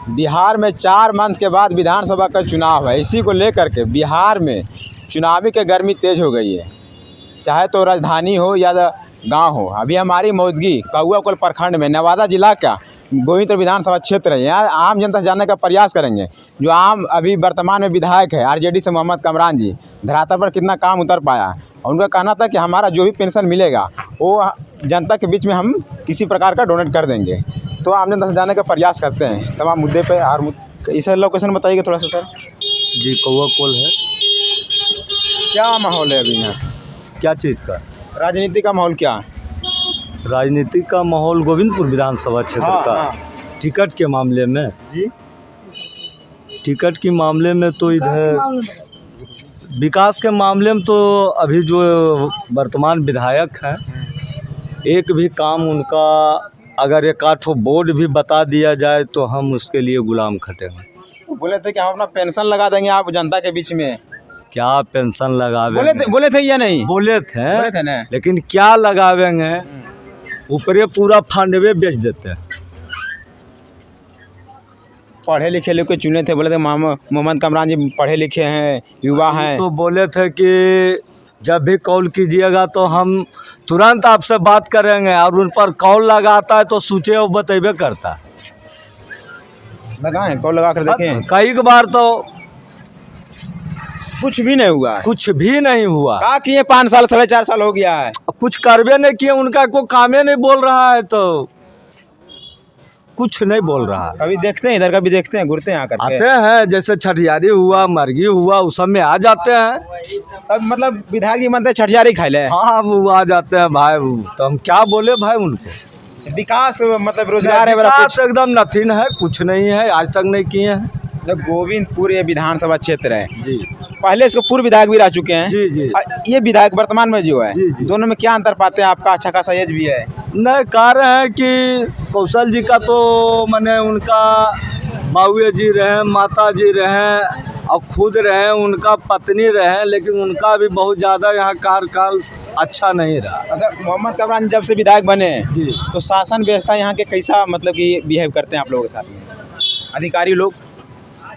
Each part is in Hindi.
बिहार में 4 मंथ के बाद विधानसभा का चुनाव है। इसी को लेकर के बिहार में चुनावी की गर्मी तेज़ हो गई है, चाहे तो राजधानी हो या गांव हो। अभी हमारी मौजूदगी कौआकोल प्रखंड में नवादा जिला का गोविंदपुर विधानसभा क्षेत्र है। यहाँ आम जनता से जानने का प्रयास करेंगे। जो आम अभी वर्तमान में विधायक है आरजेडी से मोहम्मद कमरान जी, धरातल पर कितना काम उतर पाया। और उनका कहना था कि हमारा जो भी पेंशन मिलेगा वो जनता के बीच में हम किसी प्रकार का डोनेट कर देंगे। तो आम जनता से जानने का प्रयास करते हैं तमाम मुद्दे पे। और इस लोकेशन बताइएगा थोड़ा सा सर। जी कौआकोल है। क्या माहौल है अभी यहाँ? क्या चीज़ का? राजनीति का माहौल क्या है? राजनीति का माहौल गोविंदपुर विधानसभा क्षेत्र का टिकट के मामले में जी, टिकट के मामले में तो इधर विकास के मामले में तो अभी जो वर्तमान विधायक हैं, एक भी काम उनका अगर एक आध बोर्ड भी बता दिया जाए तो हम उसके लिए गुलाम खटेंगे। बोले थे कि हम अपना पेंशन लगा देंगे आप जनता के बीच में। क्या पेंशन लगावेंगे? बोले थे या नहीं? बोले थे ना। लेकिन क्या लगावेंगे? ऊपरे पूरा फंडवे बेच देते हैं। पढ़े लिखे लोग को चुने थे, बोले थे मोहम्मद कमरान जी पढ़े लिखे हैं, युवा हैं। तो बोले थे कि जब भी कॉल कीजिएगा तो हम तुरंत आपसे बात करेंगे, और उन पर कॉल लगाता है तो सूचे और बतेबे करता है। लगाएं कॉल लगा कर देखें। कई बार तो कुछ भी नहीं हुआ। कुछ भी नहीं हुआ। क्या किए? 5 साल 4.5 साल हो गया है, कुछ करबे नहीं किए। उनका कोई कामे नहीं बोल रहा है तो कुछ नहीं बोल रहा है। कभी देखते हैं इधर, कभी देखते हैं, घूरते हैं आकर आते हैं, जैसे छठियारी हुआ, मरगी हुआ, उस सब में आ जाते हैं। अब मतलब विधायक जी मनते छठियारी खाए ले। हाँ वो आ जाते हैं भाई। तो हम क्या बोले भाई उनको? विकास मतलब रोजगार है, विकास एकदम नथिंग है, कुछ नहीं है, आज तक नहीं किए हैं। जब गोविंदपुर ये विधानसभा क्षेत्र है जी, पहले इसको पूर्व विधायक भी रह चुके हैं। जी जी। ये विधायक वर्तमान में जो है, जी जी। दोनों में क्या अंतर पाते हैं? आपका अच्छा खासा एज भी है। नहीं, कह रहे हैं कि कौशल जी का तो मैंने उनका बाबू जी रहे, माता जी रहे और खुद रहे, उनका पत्नी रहे, लेकिन उनका भी बहुत ज़्यादा यहाँ कार्यकाल अच्छा नहीं रहा। अच्छा, मोहम्मद कमरान जब से विधायक बने जी, तो शासन व्यवस्था यहाँ के कैसा मतलब कि बिहेव करते हैं आप लोगों के साथ में? अधिकारी लोग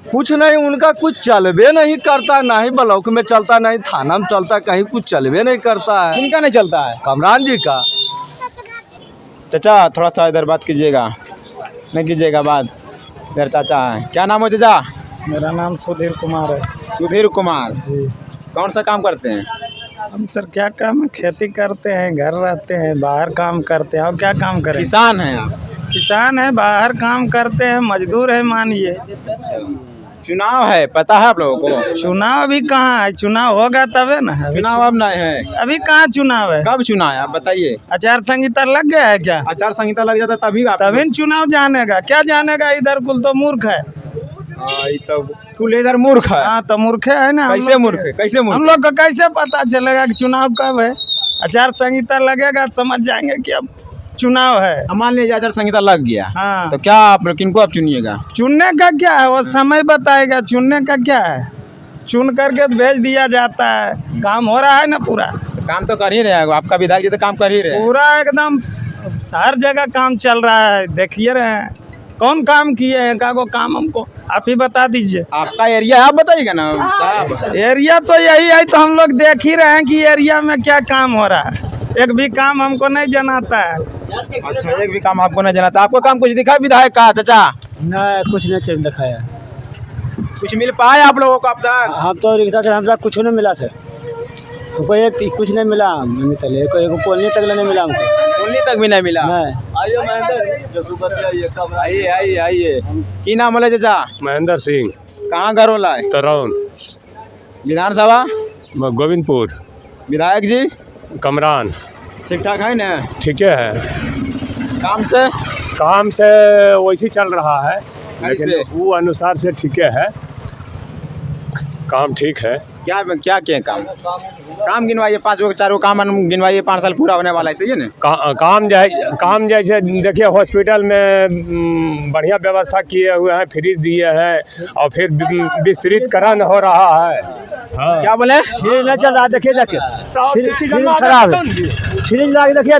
कुछ नहीं, उनका कुछ चलबे नहीं करता, ना ही ब्लॉक में चलता, नहीं थाना में चलता, कहीं कुछ चलबे नहीं करता है। उनका नहीं चलता है? कमरान जी का। चाचा थोड़ा सा इधर बात कीजिएगा, नहीं कीजिएगा बात। इधर चाचा है। क्या नाम है चाचा? मेरा नाम सुधीर कुमार है। सुधीर कुमार जी। कौन सा काम करते हैं? हम सर क्या काम है? खेती करते हैं, घर रहते हैं, बाहर काम करते हैं। और क्या काम करें? किसान हैं आप? किसान है, बाहर काम करते हैं, मजदूर है मानिए। चुनाव है, पता है आप लोगों को? चुनाव अभी कहाँ है? चुनाव होगा तबे ना। चुनाव अब नहीं है। अभी कहाँ चुनाव है? कब चुनाव है आप बताइए? आचार संहिता लग गया है क्या? आचार संहिता लग जाता तभी तभी न चुनाव जानेगा। क्या जानेगा? इधर कुल तो मूर्ख है। तो फुल इधर मूर्ख है। हाँ तो मूर्ख है ना। कैसे मूर्ख है? कैसे मूर्ख? हम लोग को कैसे पता चलेगा कि चुनाव कब है? आचार संहिता लगेगा समझ जाएंगे कि अब चुनाव है। मान लीजिए आचार संहिता लग गया, हाँ तो क्या आप किनको आप चुनिएगा? चुनने का क्या है? वो समय बताएगा। चुनने का क्या है? चुन करके भेज दिया जाता है। काम हो रहा है ना पूरा? काम तो कर ही रहे हैं, आपका विधायक जी तो काम कर ही रहे हैं। पूरा एकदम हर जगह काम चल रहा है, देखिए रहे हैं। कौन काम किए हैं? का को काम हमको आप ही बता दीजिए। आपका एरिया आप बताइएगा ना साहब। एरिया तो यही है, तो हम लोग देख ही रहे हैं कि एरिया में क्या काम हो रहा है। एक भी काम हमको नहीं जनाता है। अच्छा, एक भी काम आपको नहीं जनाता? आपको काम कुछ दिखा विधायक का चाचा? नहीं, कुछ नहीं दिखाया। कुछ मिल पाए आप लोगों को अब तक? हम तो रिक्शा से हम तक कुछ नहीं मिला सर। हमको एक कुछ नहीं मिला। कॉलोनी तक नहीं मिला हमको। कॉलोनी तक भी नहीं मिला? आइए आइए आइए। की नाम बोले चाचा? महेंद्र सिंह। कहाँ घर होला है? तरौन। विधानसभा गोविंदपुर। विधायक जी कमरान। ठीक ठाक है ना? ठीक है। काम से वैसे चल रहा है, लेकिन वो अनुसार से ठीक है। काम ठीक है। क्या क्या किए काम गिनवाइए, 5 4 काम गिनवाइए। 5 साल पूरा होने वाला है, सही है ना? काम जैसे देखिए हॉस्पिटल में बढ़िया व्यवस्था किए हुए हैं, फ्रिज दिए हैं और फिर विस्तृतकरण हो रहा है। हाँ। क्या बोले? फ्रिज नहीं चल रहा, देखिए खराब है। फ्रिज ला के देखिए।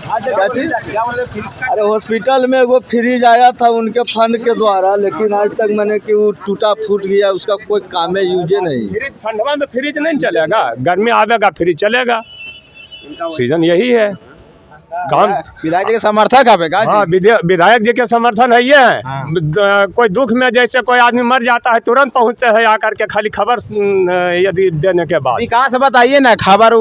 अरे हॉस्पिटल में वो फ्रिज आया था उनके फंड के द्वारा, लेकिन आज तक मैंने कि वो टूटा फूट गया, उसका कोई काम यूजे नहीं। फ्रिज ठंडवा में फ्रिज नहीं चलेगा, गर्मी आवेगा फ्रिज चलेगा, सीजन यही है। काम विधायक जी के समर्थक है का? हाँ, विधायक जी के समर्थन है ये है। कोई दुख में जैसे कोई आदमी मर जाता है तुरंत पहुंचते हैं आकर के, खाली खबर यदि देने के बाद। विकास बताइए ना, खबर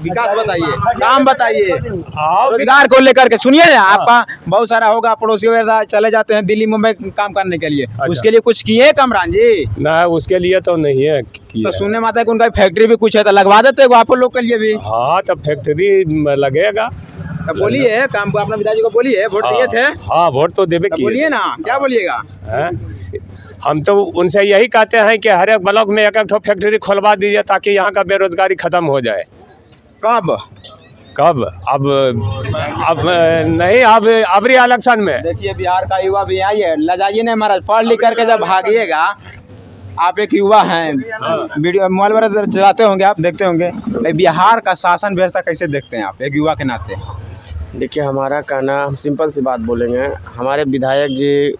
विकास बताइए, काम बताइए, रोजगार को लेकर के सुनिए ना। आपका बहुत सारा होगा पड़ोसी वगैरह चले जाते हैं दिल्ली मुंबई काम करने के लिए, उसके लिए कुछ किए कमरान जी? ना, उसके लिए तो नहीं है तो सुनने में आता है कि उनका फैक्ट्री भी कुछ है, तो लगवा देते हैं आप लोग के लिए भी। हाँ, तो फैक्ट्री लगेगा। तो बोलिए, काम को अपना पिताजी को बोलिए, वोट दिए थे। हाँ, वोट तो देवे किए। बोलिए ना, क्या बोलिएगा? हम तो उनसे यही कहते हैं कि हर एक ब्लॉक में एक एक फैक्ट्री खुलवा दीजिए ताकि यहाँ का बेरोजगारी खत्म हो जाए। कब? अब नहीं, अब अबरी इलेक्शन में। देखिए, बिहार का युवा भी आई है, लजाइए नहीं महाराज, पढ़ लिख करके जब भागिएगा। आप एक युवा हैं, वीडियो मोबाइल वगैरह चलाते होंगे, आप देखते होंगे, बिहार का शासन व्यवस्था कैसे देखते हैं आप एक युवा के नाते? देखिए, हमारा कहना, हम सिंपल सी बात बोलेंगे, हमारे विधायक जी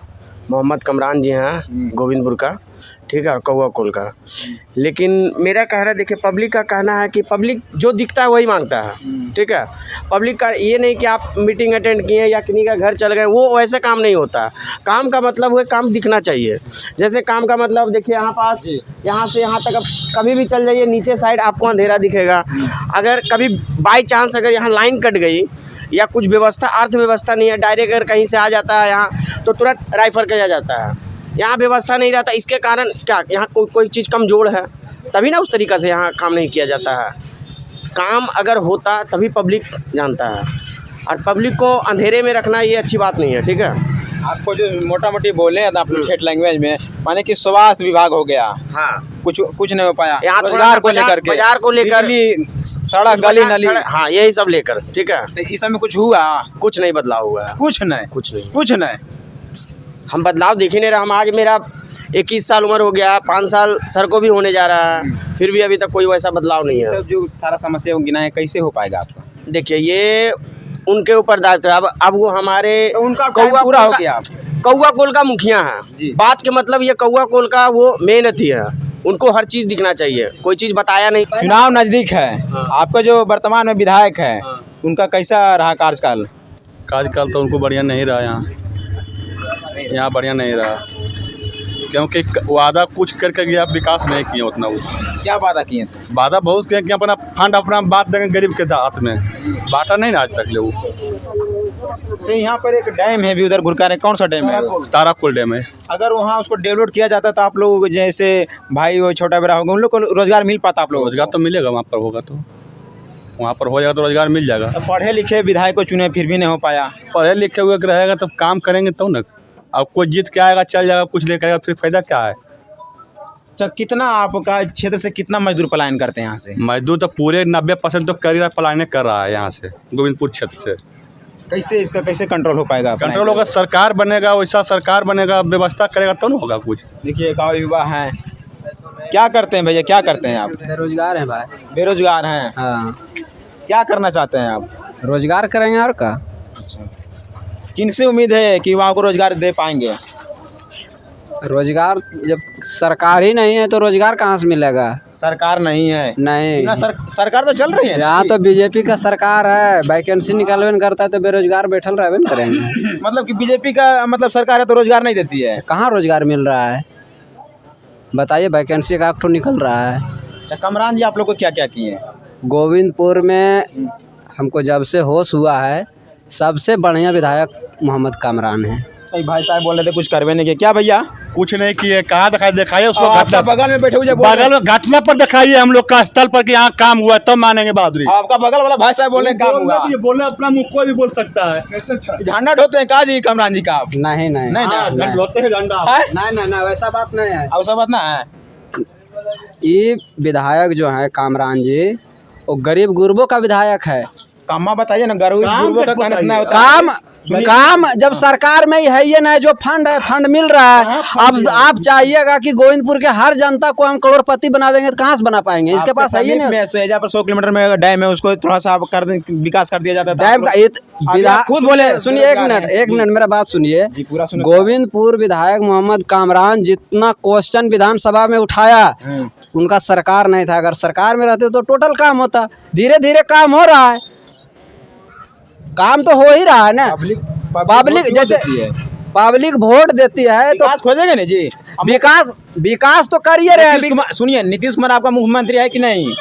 मोहम्मद कमरान जी हैं गोविंदपुर का, ठीक है, और कौआ कोल का। लेकिन मेरा कहना, देखिए, पब्लिक का कहना है कि पब्लिक जो दिखता है वही मांगता है, ठीक है। पब्लिक का ये नहीं कि आप मीटिंग अटेंड किए या किन्हीं का घर चल गए, वो वैसे काम नहीं होता। काम का मतलब है काम दिखना चाहिए। जैसे काम का मतलब देखिए, यहाँ पास यहाँ से यहाँ तक अब कभी भी चल जाइए, नीचे साइड आपको अंधेरा दिखेगा। अगर कभी बाई चांस अगर यहाँ लाइन कट गई या कुछ व्यवस्था, अर्थव्यवस्था नहीं है, डायरेक्ट अगर कहीं से आ जाता है यहाँ तो तुरंत राइफर किया जाता है। यहाँ व्यवस्था नहीं रहता, इसके कारण क्या यहाँ कोई चीज़ कमजोर है, तभी ना उस तरीक़ा से यहाँ काम नहीं किया जाता है। काम अगर होता तभी पब्लिक जानता है, और पब्लिक को अंधेरे में रखना ये अच्छी बात नहीं है, ठीक है। आपको जो मोटा मोटी बोले हैं अपने ठेठ लैंग्वेज में, माने कि स्वास्थ्य विभाग हो गया, हाँ, कुछ नहीं हो पाया, यहाँ रोजगार को लेकर के, बाजार को लेकर, सड़क गली नली, हाँ, यही सब लेकर, ठीक है। तो इस समय कुछ हुआ? कुछ नहीं बदलाव हुआ है, कुछ नहीं। हम बदलाव देख ही नहीं रहे। हम आज, मेरा 21 साल उम्र हो गया, 5 साल सर को भी होने जा रहा है, फिर भी अभी तक कोई वैसा बदलाव नहीं है। सब जो सारा समस्या गिना है, कैसे हो पाएगा आपका? देखिए, ये उनके ऊपर दायित्व है। अब वो हमारे तो उनका कौआ पूरा हो गया, कौआ कोल का मुखिया है। बात के मतलब ये कौआ कोल का वो मेन अथी है, उनको हर चीज़ दिखना चाहिए, कोई चीज़ बताया नहीं। चुनाव नज़दीक है, आपका जो वर्तमान में विधायक है उनका कैसा रहा कार्यकाल? तो उनको बढ़िया नहीं रहा, यहाँ बढ़िया नहीं रहा, क्योंकि वादा कुछ करके गया, विकास नहीं किया उतना। वो क्या वादा किए थे? वादा बहुत किया कि अपना फंड अपना बांट देंगे गरीब के हाथ में, बांटा नहीं ना आज तक ले। अच्छा, यहाँ पर एक डैम है भी उधर गुरका, कौन सा डैम है? ताराकुल डैम है। अगर वहाँ उसको डेवलप किया जाता तो आप लोग जैसे भाई वो छोटा बड़ा होगा, उन लोग को रोजगार मिल पाता? आप लोग रोजगार तो मिलेगा, वहाँ पर होगा तो, वहाँ पर हो जाएगा तो रोजगार मिल जाएगा। तो पढ़े लिखे विधायक को चुने फिर भी नहीं हो पाया। पढ़े लिखे हुए रहेगा तब काम करेंगे तो ना। अब कोई जीत के आएगा, चल जाएगा, कुछ लेकर आएगा, फिर फायदा क्या है? अच्छा, कितना आपका क्षेत्र से कितना मजदूर पलायन करते हैं यहाँ से? मजदूर तो पूरे 90% तो कर ही रहा, पलायन कर रहा है यहाँ से, गोविंदपुर क्षेत्र से। कैसे इसका कैसे कंट्रोल हो पाएगा? कंट्रोल होगा, सरकार बनेगा, वैसा सरकार बनेगा, व्यवस्था करेगा तो ना होगा कुछ। देखिए, एक युवा हैं, क्या करते हैं भैया, क्या करते हैं आप? बेरोजगार हैं भाई। बेरोजगार हैं? हाँ। क्या करना चाहते हैं आप? रोजगार करेंगे और का। अच्छा, किनसे उम्मीद है कि युवाओं को रोजगार दे पाएंगे? रोजगार जब सरकार ही नहीं है तो रोजगार कहाँ से मिलेगा? सरकार नहीं है? नहीं, सरकार तो चल रही है यहाँ तो बीजेपी का सरकार है, वैकेंसी निकालवे नहीं करता है तो बेरोजगार बैठल रहवे न करेंगे। मतलब कि बीजेपी का मतलब सरकार है तो रोजगार नहीं देती है? कहाँ रोजगार मिल रहा है बताइए, वैकेंसी का तो निकल रहा है। अच्छा, कमरान जी आप लोग को क्या क्या किए? गोविंदपुर में हमको जब से होश हुआ है सबसे बढ़िया विधायक मोहम्मद कमरान है। भाई साहब बोल रहे थे कुछ करवे नहीं किए, क्या भैया? कुछ नहीं किए, कहाँ दिखाइए उसको, घटना बगल में बैठे हुए, बगल में घटना पर दिखाइए हम लोग का स्थल पर कि यहाँ काम हुआ तब मानेंगे बहादुरी। आपका बगल वाला भाई साहब बोल रहे काम हुआ, बोलना अपना मुँह कोई भी बोल सकता है। झंडा ढोते हैं का जी कमरान जी का आप? नहीं नहीं ढोते हैं झंडा, नहीं वैसा बात नहीं है, वैसा बात ना है। ये विधायक जो है कामरान जी, वो गरीब गुरबों का विधायक है। कामा बताइए ना, गुरुओं का कहना सुना होता है। काम जब सरकार में ही है ये ना, जो फंड है फंड मिल रहा है। अब आप चाहिएगा कि गोविंदपुर के हर जनता को हम करोड़पति बना देंगे, तो कहाँ से बना पाएंगे? इसके पास है ही नहीं। सहेजा पर 100 किलोमीटर में डैम है, उसको थोड़ा सा कर विकास कर दिया जाता था। डैम का खुद बोले, सुनिए एक मिनट मेरा बात सुनिए। गोविंदपुर विधायक मोहम्मद कामरान जितना क्वेश्चन विधानसभा में उठाया, उनका सरकार नहीं था। अगर सरकार में रहते तो टोटल काम होता। धीरे धीरे काम हो रहा है, काम तो हो ही रहा है ना। पब्लिक जैसे पब्लिक वोट देती है तो खोजेंगे ना जी। विकास तो करिए रहे। सुनिए, नीतीश कुमार आपका मुख्यमंत्री है कि नहीं?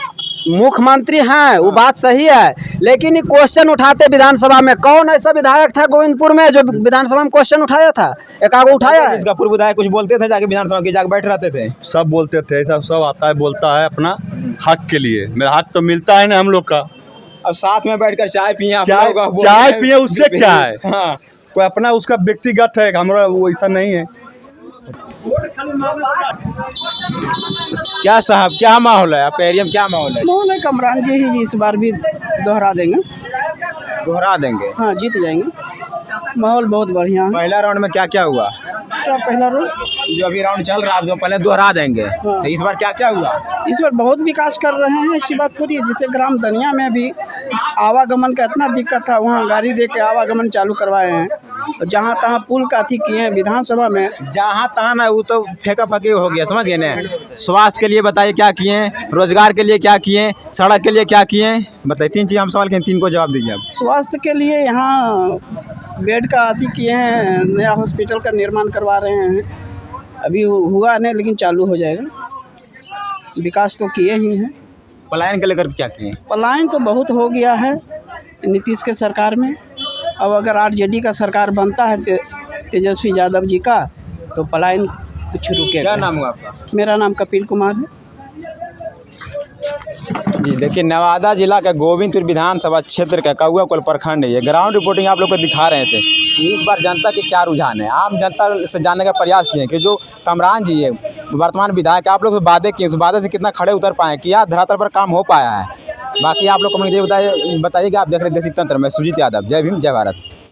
मुख्यमंत्री हैं, वो बात सही है, लेकिन ये क्वेश्चन उठाते विधानसभा में। कौन ऐसा विधायक था गोविंदपुर में जो विधानसभा में क्वेश्चन उठाया था? एक आगो उठाया? इसका पूर्व विधायक कुछ बोलते थे जाके विधानसभा के, जाके बैठ रहते थे। सब बोलते थे, सब आता है बोलता है अपना हक के लिए। मेरा हक तो मिलता है ना हम लोग का। अब साथ में बैठकर चाय पिए, चाय पिए, उससे क्या है? हाँ, कोई अपना उसका व्यक्तिगत है, हमारा वो ऐसा नहीं है। क्या साहब, क्या माहौल है आपके एरिया में? क्या माहौल है? माहौल है कमरान जी ही इस बार भी दोहरा देंगे। दोहरा देंगे? हाँ, जीत जाएंगे। माहौल बहुत बढ़िया है। पहला राउंड में क्या क्या हुआ? क्या पहला राउंड? जो अभी राउंड चल रहा है, जो पहले दोहरा देंगे। तो इस बार क्या क्या हुआ? इस बार बहुत विकास कर रहे हैं, ऐसी बात थोड़ी है। जैसे ग्राम दनिया में भी आवागमन का इतना दिक्कत था, वहाँ गाड़ी दे के आवागमन चालू करवाए हैं। जहाँ तहाँ पुल का अथी किए हैं विधानसभा में। जहाँ तहाँ ना, वो तो फेंका फकी हो गया, समझ गए ना। स्वास्थ्य के लिए बताइए क्या किए, रोजगार के लिए क्या किए, सड़क के लिए क्या किए, बताइए। 3 चीज़ हम सवाल किए, 3 को जवाब दीजिए आप। स्वास्थ्य के लिए यहाँ बेड का अथी किए हैं, नया हॉस्पिटल का निर्माण करवा रहे हैं। अभी हुआ नहीं, लेकिन चालू हो जाएगा। विकास तो किए ही हैं। पलायन के लेकर क्या किए? पलायन तो बहुत हो गया है नीतीश के सरकार में। अब अगर आरजेडी का सरकार बनता है तेजस्वी यादव जी का, तो पलायन कुछ रुकेगा। क्या नाम हुआ आपका? मेरा नाम कपिल कुमार है जी। देखिए, नवादा जिला का गोविंदपुर विधानसभा क्षेत्र का कौआकोल प्रखंड है। ये ग्राउंड रिपोर्टिंग आप लोग को दिखा रहे थे। इस बार जनता के क्या रुझान है, आम जनता से जानने का प्रयास किए कि जो कामरान जी है वर्तमान विधायक, आप लोग तो वादे किए, उस वादे से कितना खड़े उतर पाए, क्या धरातल पर काम हो पाया है? बाकी आप लोग कमेंट बताइए। आप देख रहे देसी तंत्र में सुजीत यादव। जय भीम, जय भारत।